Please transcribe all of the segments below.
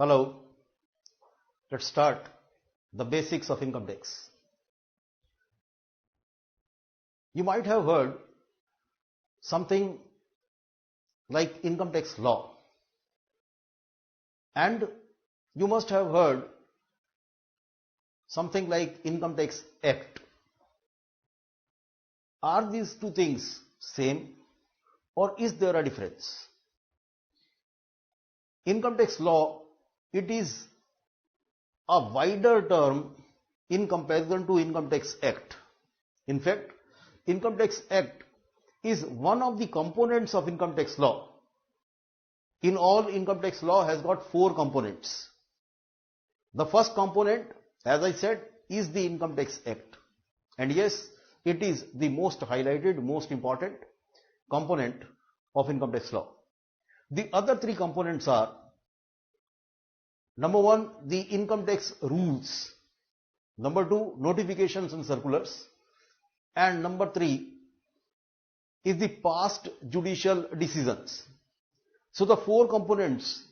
Hello, let's start the basics of income tax. You might have heard something like income tax law, and you must have heard something like income tax act. Are these two things same, or is there a difference? Income tax law, it is a wider term in comparison to income tax act. In fact, income tax act is one of the components of income tax law. In all, income tax law has got 4 components. The first component, as I said, is the income tax act. And yes, it is the most highlighted, most important component of income tax law. The other 3 components are: number 1, the income tax rules; number 2, notifications and circulars; and number 3 is the past judicial decisions. So the 4 components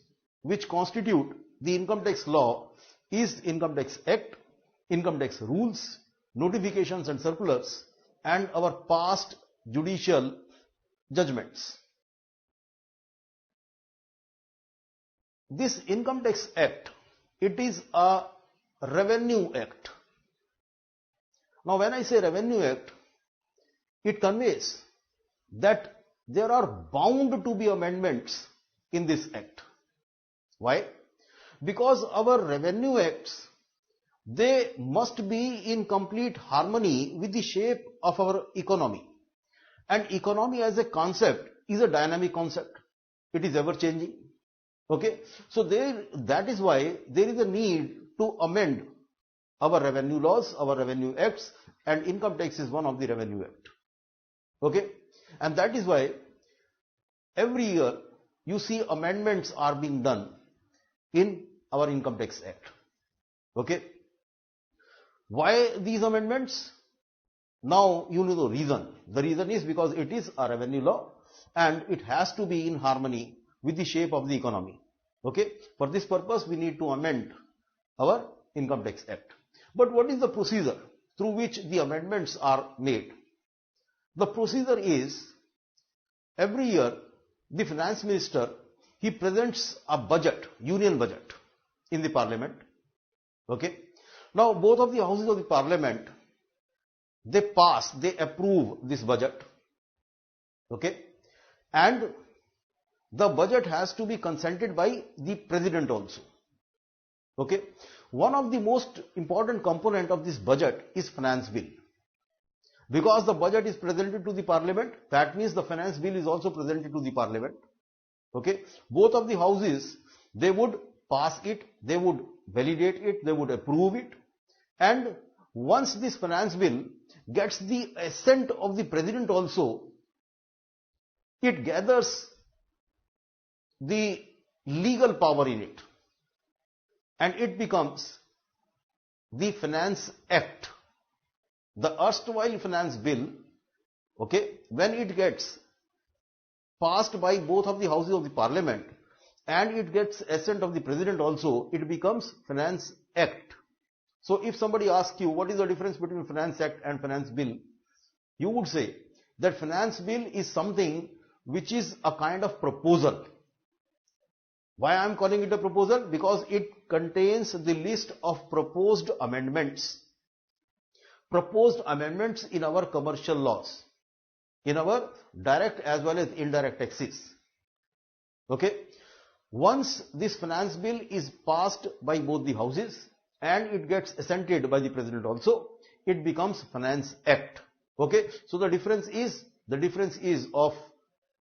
which constitute the income tax law is Income Tax Act, income tax rules, notifications and circulars, and our past judicial judgments. This Income Tax Act, it is a revenue act. Now when I say revenue act, it conveys that there are bound to be amendments in this act. Why? Because our revenue acts, they must be in complete harmony with the shape of our economy. And economy as a concept is a dynamic concept. It is ever changing. Okay, so that is why there is a need to amend our revenue laws, our revenue acts, and income tax is one of the revenue act. Okay, and that is why every year you see amendments are being done in our income tax act. Okay, why these amendments? Now you know the reason. The reason is because it is a revenue law and it has to be in harmony with the shape of the economy. Okay, for this purpose we need to amend our income tax act. But what is the procedure through which the amendments are made? The procedure is, every year the finance minister, he presents a budget, union budget, in the parliament. Okay, now both of the houses of the parliament, they approve this budget. Okay, and the budget has to be consented by the president also. Okay, one of the most important component of this budget is finance bill. Because the budget is presented to the parliament, that means the finance bill is also presented to the parliament. Okay, both of the houses, they would pass it, they would validate it, they would approve it, and once this finance bill gets the assent of the president also, it gathers the legal power in it and it becomes the Finance Act. The erstwhile finance bill, okay, when it gets passed by both of the houses of the parliament and it gets assent of the president also, it becomes Finance Act. So if somebody asks you what is the difference between Finance Act and Finance Bill, you would say that Finance Bill is something which is a kind of proposal. Why I am calling it a proposal? Because it contains the list of proposed amendments. Proposed amendments in our commercial laws, in our direct as well as indirect taxes. Okay, once this finance bill is passed by both the houses and it gets assented by the president also, it becomes Finance Act. Okay, so the difference is of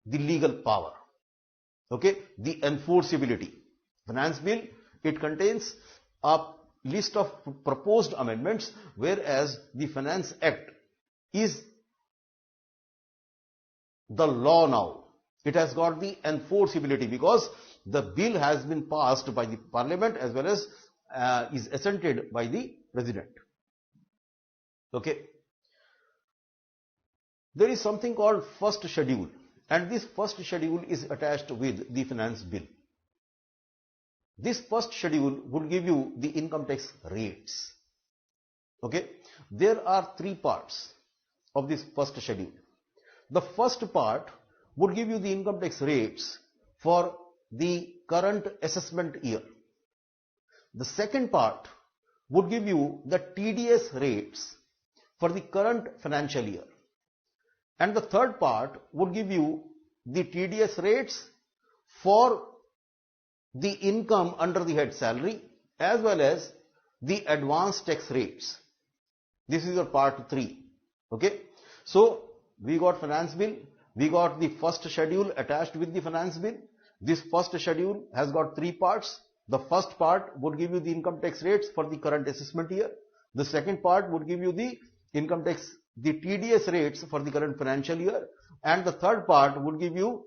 the legal power. Okay, the enforceability. Finance bill, it contains a list of proposed amendments, whereas the Finance Act is the law now. It has got the enforceability because the bill has been passed by the parliament as well as is assented by the president. Okay, there is something called first schedule, and this first schedule is attached with the finance bill. This first schedule would give you the income tax rates. Okay, there are three parts of this first schedule. The first part would give you the income tax rates for the current assessment year. The second part would give you the TDS rates for the current financial year. And the third part would give you the TDS rates for the income under the head salary as well as the advance tax rates. This is your part 3. Okay. So we got finance bill. We got the first schedule attached with the finance bill. This first schedule has got 3 parts. The first part would give you the income tax rates for the current assessment year. The second part would give you the income tax, the TDS rates for the current financial year. And the third part would give you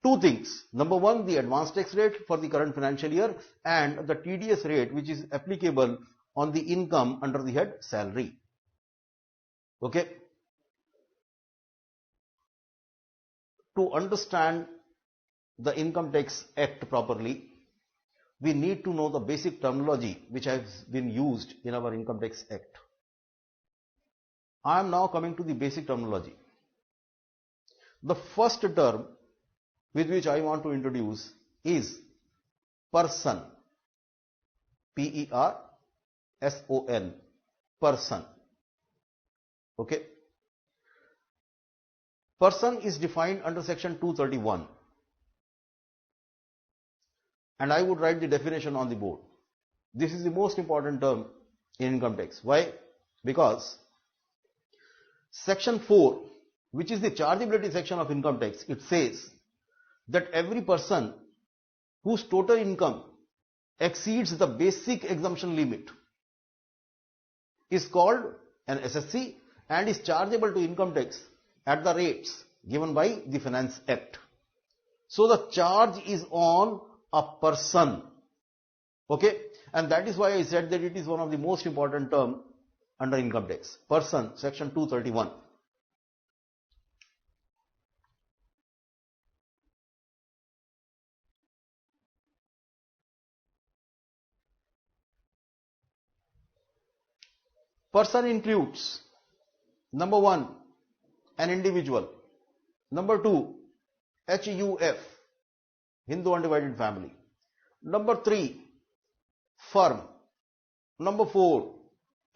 2 things. Number 1, the advance tax rate for the current financial year and the TDS rate which is applicable on the income under the head salary. Okay. To understand the Income Tax Act properly, we need to know the basic terminology which has been used in our Income Tax Act. I am now coming to the basic terminology. The first term with which I want to introduce is person. P-E-R-S-O-N. Person. Okay. Person is defined under section 231. And I would write the definition on the board. This is the most important term in income tax. Why? Because section 4, which is the chargeability section of income tax, it says that every person whose total income exceeds the basic exemption limit is called an SSC and is chargeable to income tax at the rates given by the Finance Act. So the charge is on a person. Okay, and that is why I said that it is one of the most important term under income tax. Person, section 231. Person includes, number 1, an individual. Number 2, HUF, Hindu Undivided Family. Number 3, firm. Number 4,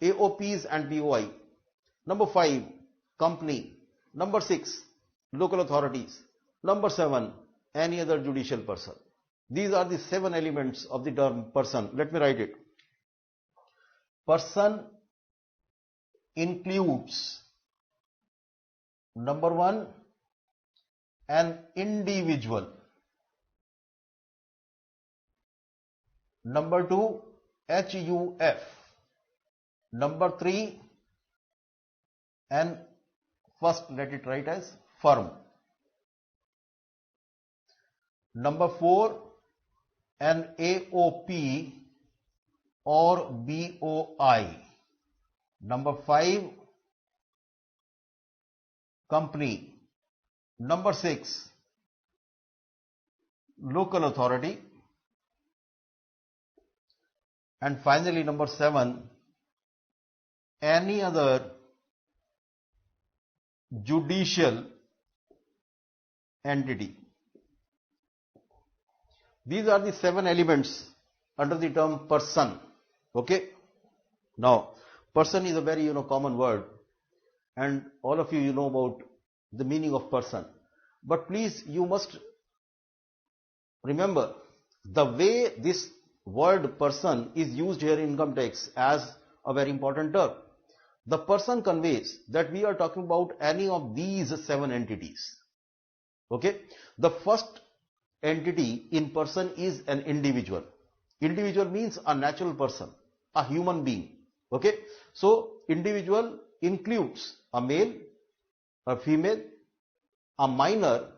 AOPs and BOI. Number 5, company. Number 6, local authorities. Number 7, any other judicial person. These are the 7 elements of the term person. Let me write it. Person includes, number 1, an individual. Number 2, HUF. Number 3, and first let it write as firm. Number 4, an AOP or BOI. Number 5, company. Number 6, local authority. And finally, number 7, any other judicial entity. These are the 7 elements under the term person. Okay. Now, person is a very common word, and all of you know about the meaning of person. But please, you must remember the way this word person is used here in income tax as a very important term. The person conveys that we are talking about any of these 7 entities. Okay. The first entity in person is an individual. Individual means a natural person, a human being. Okay. So individual includes a male, a female, a minor,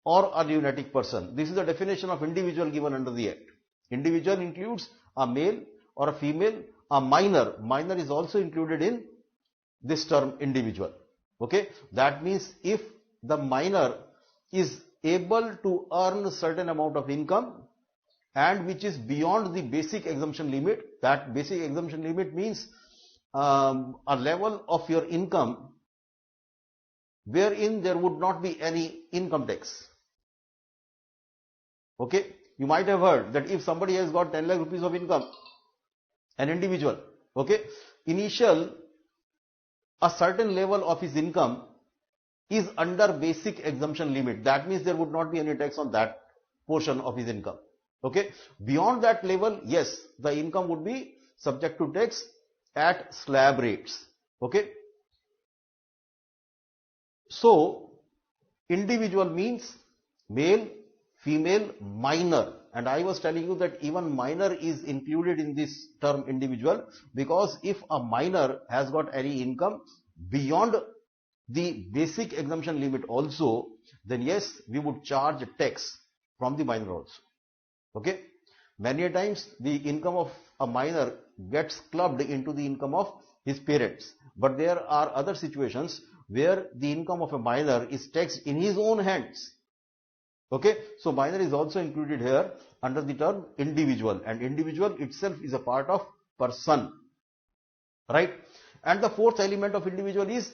or a lunatic person. This is the definition of individual given under the Act. Individual includes a male or a female, a minor. Minor is also included in this term individual. Okay. That means if the minor is able to earn a certain amount of income and which is beyond the basic exemption limit. That basic exemption limit means a level of your income wherein there would not be any income tax. Okay, you might have heard that if somebody has got 10 lakh rupees of income, an individual, okay, initial a certain level of his income is under basic exemption limit. That means there would not be any tax on that portion of his income. Okay, beyond that level, yes, the income would be subject to tax at slab rates. Okay, so individual means male, female, minor, and I was telling you that even minor is included in this term individual, because if a minor has got any income beyond the basic exemption limit also, then yes, we would charge tax from the minor also. Okay, many a times the income of a minor gets clubbed into the income of his parents, but there are other situations where the income of a minor is taxed in his own hands. Okay, so minor is also included here under the term individual, and individual itself is a part of person, right? And the fourth element of individual is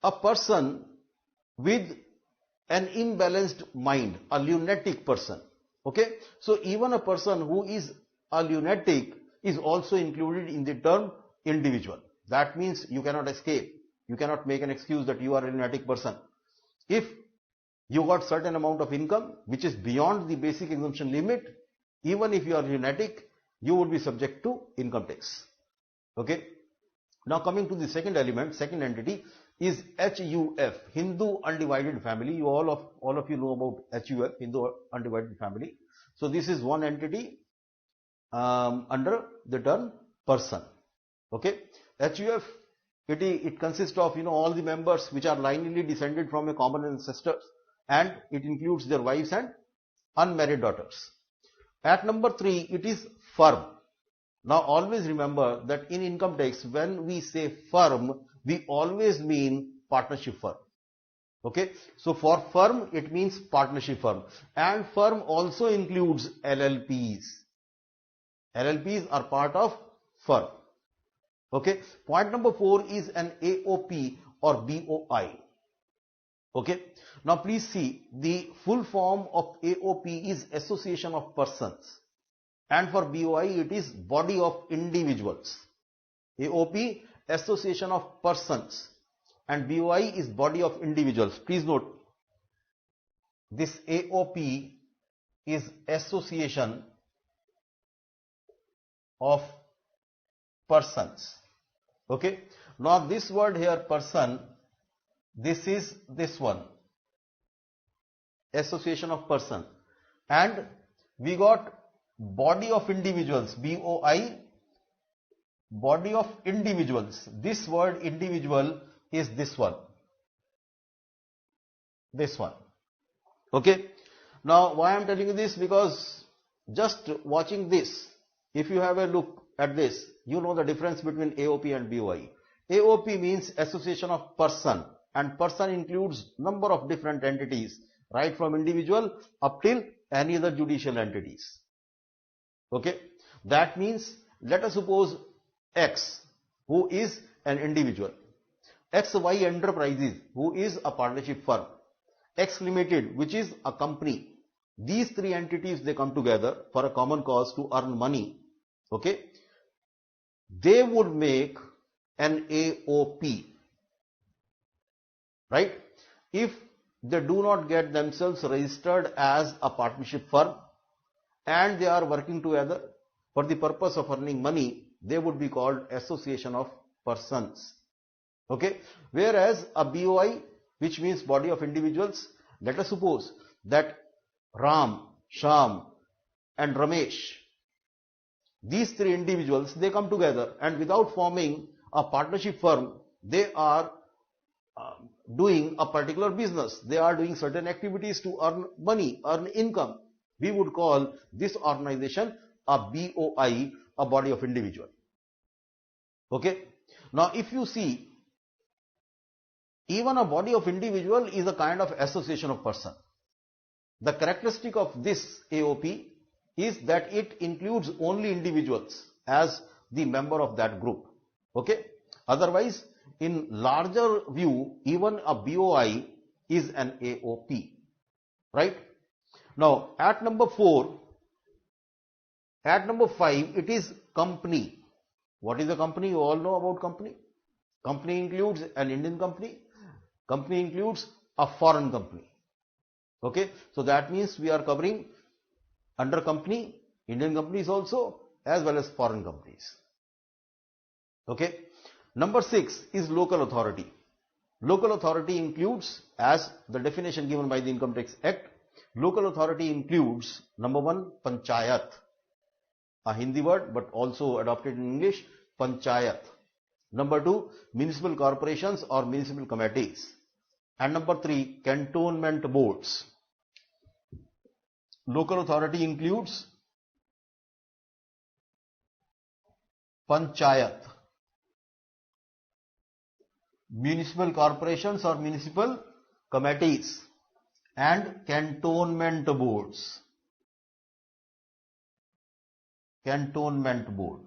a person with an imbalanced mind, a lunatic person. Okay, so even a person who is a lunatic is also included in the term individual. That means you cannot escape, you cannot make an excuse that you are a lunatic person. If you got certain amount of income which is beyond the basic exemption limit, even if you are lunatic, you would be subject to income tax. Okay, now coming to the second element, second entity is HUF, Hindu Undivided Family. You all of you know about HUF, Hindu Undivided Family. So this is one entity under the term person. Okay, HUF, it consists of all the members which are lineally descended from a common ancestor, and it includes their wives and unmarried daughters. At number 3, it is firm. Now always remember that in income tax, when we say firm, we always mean partnership firm. Okay, so for firm it means partnership firm, and firm also includes LLPs. LLPs are part of firm. Okay, point number 4 is an AOP or BOI. Okay, now please see, the full form of AOP is Association of Persons, and for BOI it is Body of Individuals. AOP, Association of Persons, and BOI is Body of Individuals. Please note, this AOP is Association of Persons. Okay, now this word here, person, this is this one, Association of Person, and we got Body of Individuals, BOI, Body of Individuals. This word individual is this one, okay. Now why I am telling you this, because just watching this, if you have a look at this, you know the difference between AOP and BOI. AOP means Association of Person, and person includes number of different entities, right from individual up till any other judicial entities. Okay, that means let us suppose X, who is an individual, XY Enterprises, who is a partnership firm, X Limited, which is a company. These three entities, they come together for a common cause to earn money. Okay, they would make an AOP, right? If they do not get themselves registered as a partnership firm and they are working together for the purpose of earning money, they would be called Association of Persons. Okay, whereas a BOI, which means Body of Individuals, let us suppose that Ram, Sham and Ramesh, these three individuals, they come together, and without forming a partnership firm, they are doing a particular business. They are doing certain activities to earn money, earn income. We would call this organization a BOI, a Body of Individual. Okay, now if you see, even a Body of Individual is a kind of Association of Person. The characteristic of this AOP is that it includes only individuals as the member of that group. Okay. Otherwise, in larger view, even a BOI is an AOP. Right. Now, at number 4, at number 5, it is company. What is a company? You all know about company. Company includes an Indian company. Company includes a foreign company. Okay. So that means we are covering under company Indian companies also as well as foreign companies. Okay. Number 6 is local authority. Local authority includes, as the definition given by the Income Tax Act, local authority includes number 1, panchayat, a Hindi word but also adopted in English, panchayat. Number 2, municipal corporations or municipal committees. And number 3, cantonment boards. Local authority includes panchayat, municipal corporations or municipal committees, and cantonment boards. Cantonment board.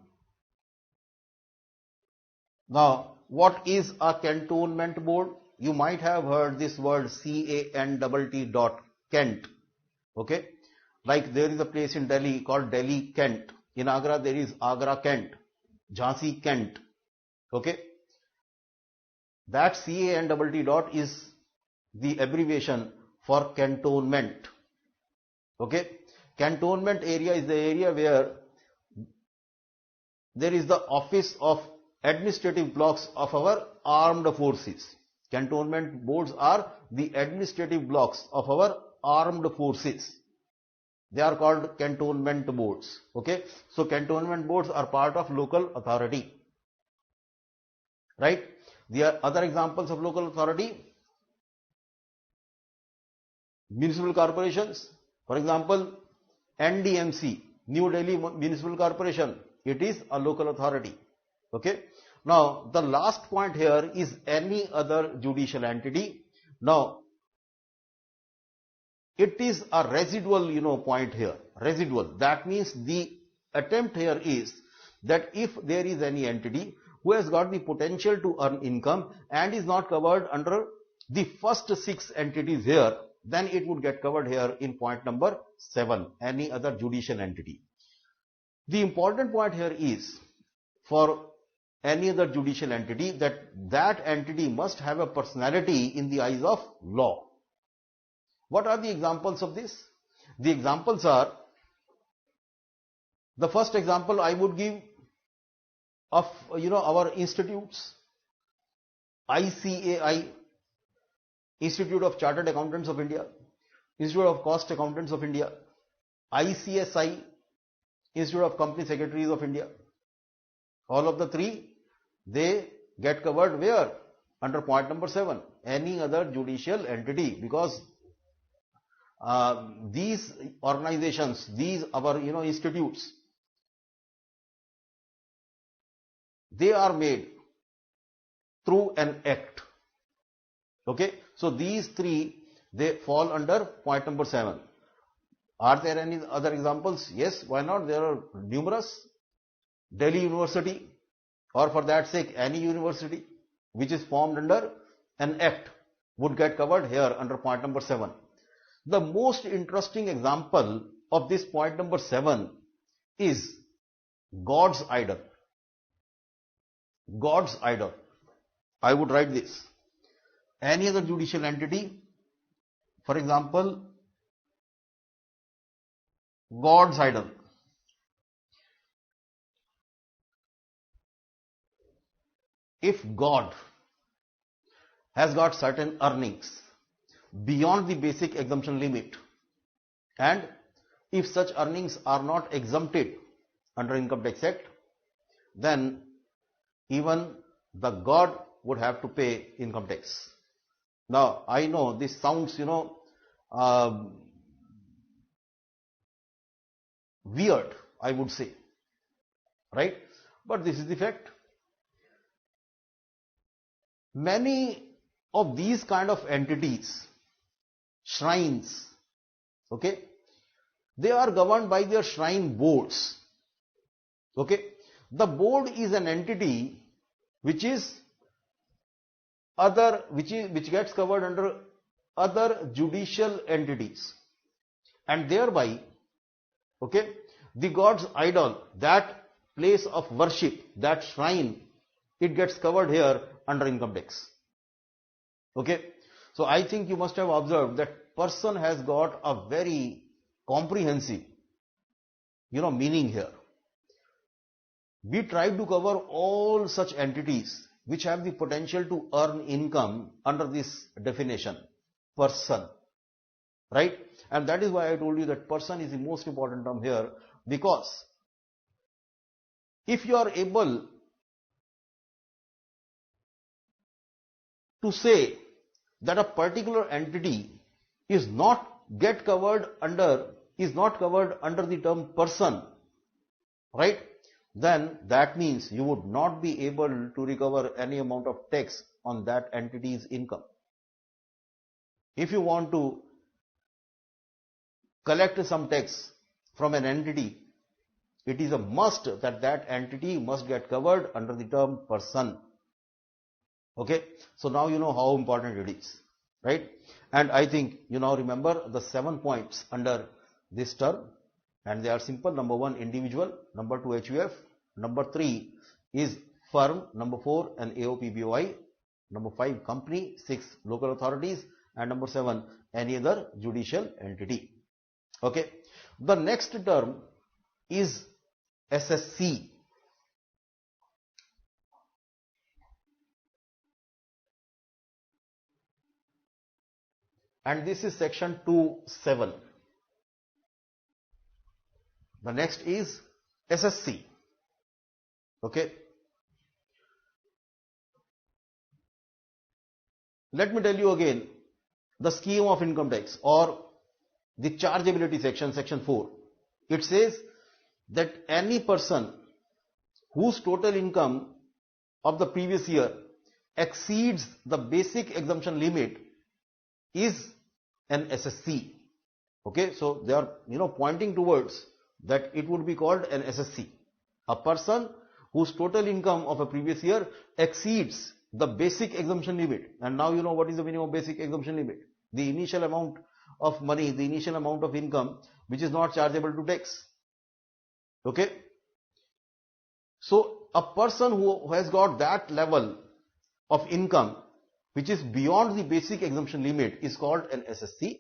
Now, what is a cantonment board? You might have heard this word Kent. Okay. Like there is a place in Delhi called Delhi Kent. In Agra there is Agra Kent, Jhansi Kent. Okay. That CANTT is the abbreviation for cantonment. Okay. Cantonment area is the area where there is the office of administrative blocks of our armed forces. Cantonment boards are the administrative blocks of our armed forces. They are called cantonment boards. Okay. So cantonment boards are part of local authority. Right. There are other examples of local authority. Municipal corporations. For example, NDMC, New Delhi Municipal Corporation. It is a local authority. Okay. Now, the last point here is any other judicial entity. Now, it is a residual, point here. Residual. That means the attempt here is that if there is any entity who has got the potential to earn income and is not covered under the first 6 entities here, then it would get covered here in point number 7, any other judicial entity. The important point here is for any other judicial entity that entity must have a personality in the eyes of law. What are the examples of this? The examples are, the first example I would give of our institutes, ICAI, Institute of Chartered Accountants of India, Institute of Cost Accountants of India, ICSI, Institute of Company Secretaries of India. All of the 3, they get covered where? Under point number 7, any other judicial entity, because these organizations, these our institutes, they are made through an act. Okay. So these 3, they fall under point number 7. Are there any other examples? Yes, why not? There are numerous. Delhi University, or for that sake any university which is formed under an act, would get covered here under point number 7. The most interesting example of this point number 7 is God's idol. God's idol. I would write this. Any other judicial entity, for example, God's idol. If God has got certain earnings beyond the basic exemption limit, and if such earnings are not exempted under Income Tax Act, then even the God would have to pay income tax. Now, I know this sounds, weird, I would say, right? But this is the fact. Many of these kind of entities, shrines, Okay, they are governed by their shrine boards. Okay, the board is an entity which gets covered under other judicial entities, and thereby, okay, the god's idol, that place of worship, that shrine, it gets covered here under income tax. Okay, so I think you must have observed that person has got a very comprehensive, meaning here. We try to cover all such entities which have the potential to earn income under this definition, person, right? And that is why I told you that person is the most important term here, because if you are able to say that a particular entity is not covered under the term person, right, then that means you would not be able to recover any amount of tax on that entity's income. If you want to collect some tax from an entity, it is a must that that entity must get covered under the term person. Okay, so now you know how important it is, right? And I think you now remember the 7 points under this term, and they are simple. Number 1, individual. Number 2, HUF. Number 3 is firm. Number 4, an AOPBOI. Number 5, company. 6, local authorities. And number 7, any other judicial entity. Okay, the next term is SSC. And this is section 2(7). The next is SSC. Okay. Let me tell you again the scheme of income tax or the chargeability section, section 4. It says that any person whose total income of the previous year exceeds the basic exemption limit is an SSC. Okay, so they are pointing towards that it would be called an SSC. A person whose total income of a previous year exceeds the basic exemption limit. And now you know what is the meaning of basic exemption limit. The initial amount of money, the initial amount of income which is not chargeable to tax. Okay, so a person who has got that level of income which is beyond the basic exemption limit is called an SSC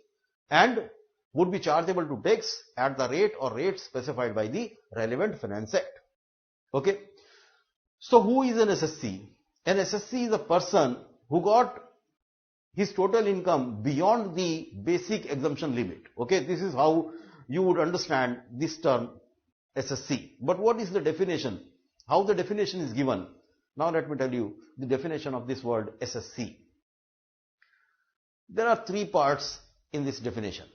and would be chargeable to tax at the rate or rates specified by the relevant Finance Act. Okay, so who is an SSC? An SSC is a person who got his total income beyond the basic exemption limit. Okay, this is how you would understand this term SSC. But what is the definition? How the definition is given? Now let me tell you the definition of this word SSC. There are 3 parts in this definition.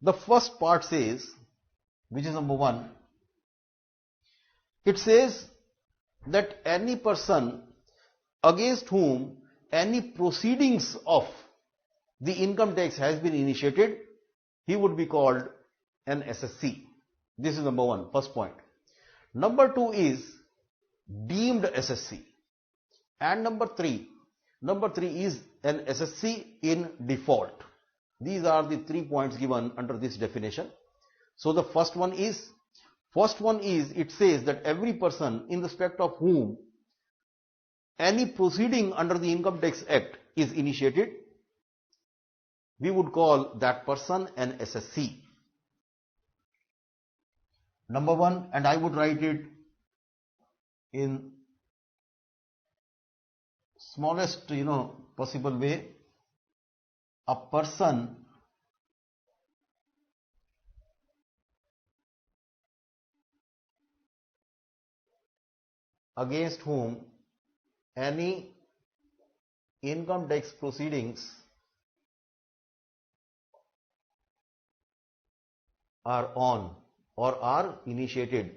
The first part says, which is number 1, it says that any person against whom any proceedings of the income tax has been initiated, he would be called an SSC. This is number 1, first point. Number 2 is deemed SSC. And number 3 is an SSC in default. These are the 3 points given under this definition. So the first one is it says that every person in respect of whom any proceeding under the Income Tax Act is initiated, we would call that person an SSC. Number 1, and I would write it in smallest possible way, a person against whom any income tax proceedings are on or are initiated,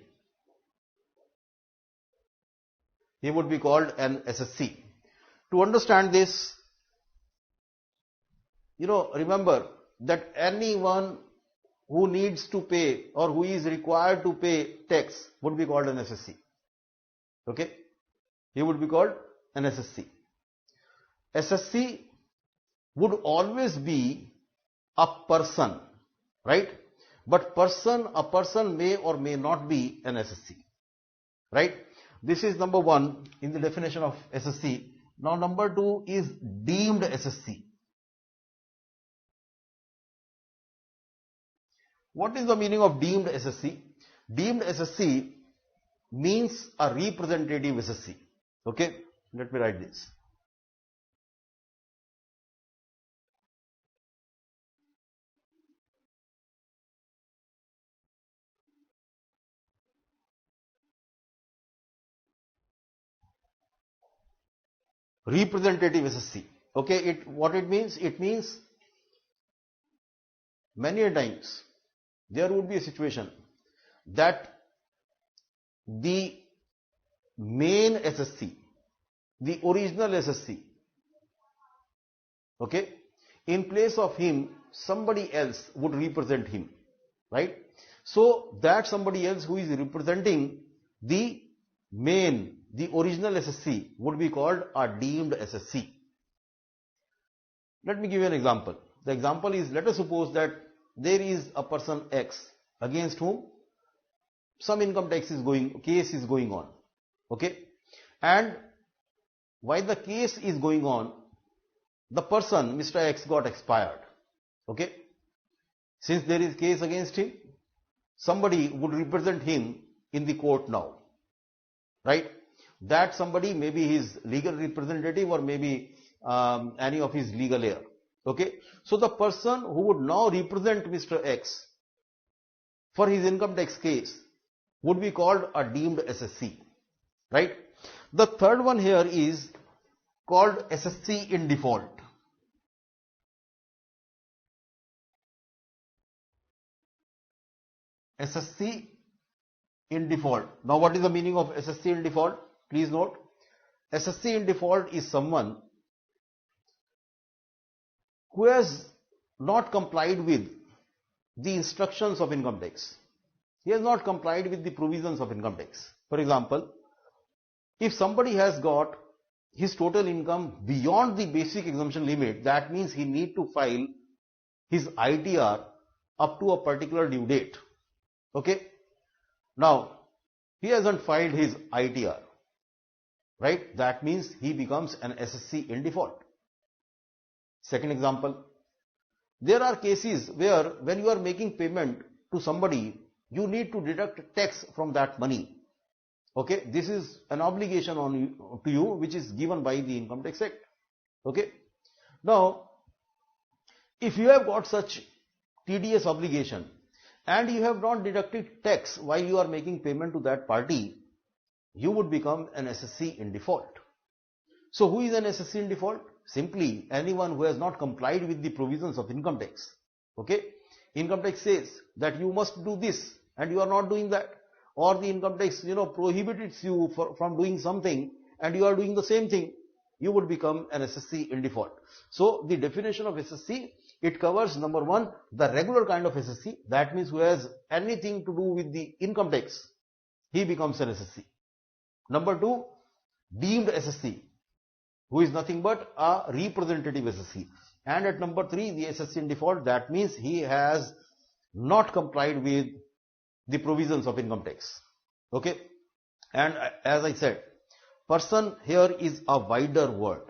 he would be called an SSC. To understand this, remember that anyone who needs to pay or who is required to pay tax would be called an SSC. Okay, he would be called an SSC. SSC would always be a person, right? But a person may or may not be an SSC, right? This is number one in the definition of SSC. Now number two is deemed SSC. What is the meaning of deemed SSC? Deemed SSC means a representative SSC. Okay, let me write this. Representative SSC. Okay, what it means? It means many a times there would be a situation that the main SSC, the original SSC, okay, in place of him, somebody else would represent him, right? So that somebody else who is representing the main, the original SSC would be called a deemed SSC. Let me give you an example. The example is, let us suppose that there is a person X against whom some income tax case is going on. Okay, and while the case is going on, the person Mr. X got expired. Okay, since there is case against him, somebody would represent him in the court now, right? That somebody may be his legal representative or maybe any of his legal heir. Okay, so the person who would now represent Mr. X for his income tax case would be called a deemed SSC, right? The third one here is called SSC in default. SSC in default. Now what is the meaning of SSC in default? Please note, SSC in default is someone who has not complied with the instructions of income tax. He has not complied with the provisions of income tax. For example, if somebody has got his total income beyond the basic exemption limit, that means he need to file his ITR up to a particular due date. Okay. Now, he hasn't filed his ITR, right? That means he becomes an SSC in default. Second example, there are cases where when you are making payment to somebody, you need to deduct tax from that money. Okay, this is an obligation on you, to you, which is given by the Income Tax Act. Okay, now if you have got such TDS obligation and you have not deducted tax while you are making payment to that party, you would become an SSC in default. So who is an SSC in default? Simply anyone who has not complied with the provisions of income tax. Okay, income tax says that you must do this and you are not doing that, or the income tax prohibits you from doing something and you are doing the same thing, you would become an SSC in default. So the definition of SSC, it covers number one, the regular kind of SSC, that means who has anything to do with the income tax, he becomes an SSC. Number two, deemed SSC, who is nothing but a representative SSC. And at number three, the SSC in default, that means he has not complied with the provisions of income tax. Okay, and as I said, person here is a wider word.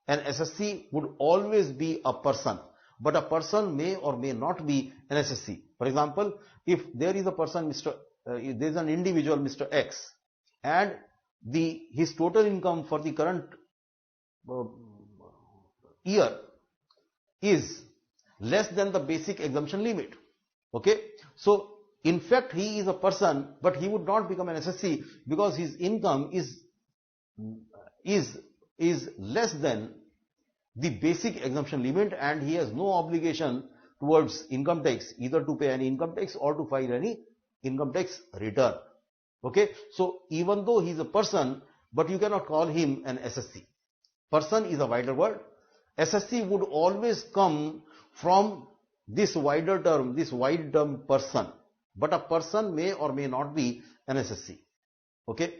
An SSC would always be a person, but a person may or may not be an SSC. For example, if there is a person, there is an individual Mr. X, and his total income for the current year is less than the basic exemption limit. Okay, so in fact he is a person, but he would not become an SSC because his income is less than the basic exemption limit and he has no obligation towards income tax, either to pay any income tax or to file any income tax return. Okay, so even though he is a person, but you cannot call him an SSC. Person is a wider word. SSC would always come from this wide term person, but a person may or may not be an SSC. Okay.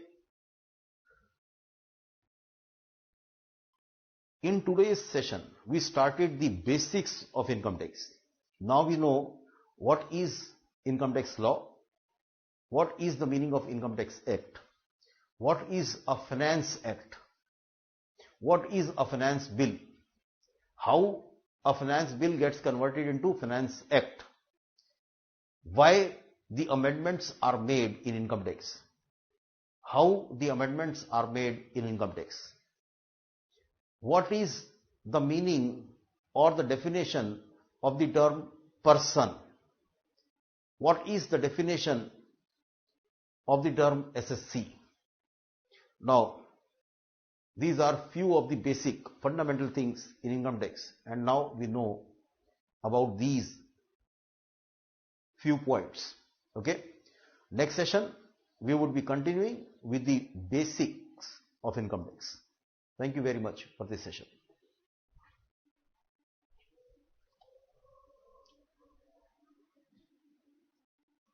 In today's session, we started the basics of income tax. Now we know what is income tax law, what is the meaning of Income Tax Act, what is a finance act, what is a finance bill, how a finance bill gets converted into finance act, why the amendments are made in income tax, how the amendments are made in income tax, what is the meaning or the definition of the term person, what is the definition of the term SSC. Now, these are few of the basic fundamental things in income tax, and now we know about these few points. Okay. Next session we would be continuing with the basics of income tax. Thank you very much for this session.